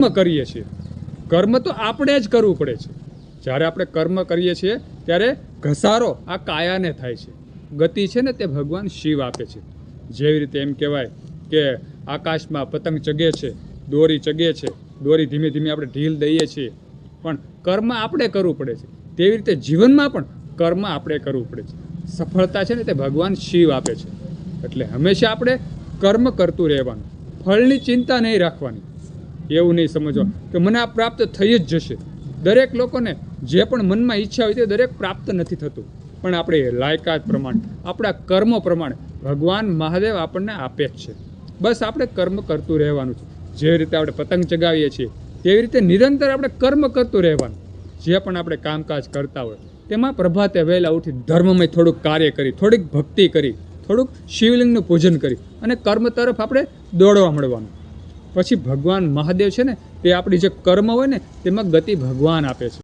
કર્મ કરીએ છીએ, કર્મ તો આપણે જ કરવું પડે છે. જ્યારે આપણે કર્મ કરીએ છીએ ત્યારે ઘસારો આ કાયાને થાય છે, ગતિ છે ને તે ભગવાન શિવ આપે છે. જેવી રીતે એમ કહેવાય કે આકાશમાં પતંગ ચગે છે, દોરી ચગે છે, દોરી ધીમે ધીમે આપણે ઢીલ દઈએ છીએ, પણ કર્મ આપણે કરવું પડે છે. તેવી રીતે જીવનમાં પણ કર્મ આપણે કરવું પડે છે. સફળતા છે ને તે ભગવાન શિવ આપે છે. એટલે હંમેશા આપણે કર્મ કરતું રહેવાનું, ફળની ચિંતા નહીં રાખવાની. એવું નહીં સમજવા કે મને આ પ્રાપ્ત થઈ જ જશે. દરેક લોકોને જે પણ મનમાં ઈચ્છા હોય તે દરેક પ્રાપ્ત નથી થતું, પણ આપણે લાયકાત પ્રમાણે, આપણા કર્મો પ્રમાણે ભગવાન મહાદેવ આપણને આપે જ છે. બસ આપણે કર્મ કરતું રહેવાનું છે. જે રીતે આપણે પતંગ ચગાવીએ છીએ તેવી રીતે નિરંતર આપણે કર્મ કરતું રહેવાનું. જે પણ આપણે કામકાજ કરતા હોય તેમાં પ્રભાતે વહેલા ઉઠી ધર્મમય થોડુંક કાર્ય કરી, થોડીક ભક્તિ કરી, થોડુંક શિવલિંગનું પૂજન કરી અને કર્મ તરફ આપણે દોડવા મળવાનું. પછી ભગવાન મહાદેવ છે ને તે આપણી જે કર્મ હોય ને તેમાં ગતિ ભગવાન આપે છે.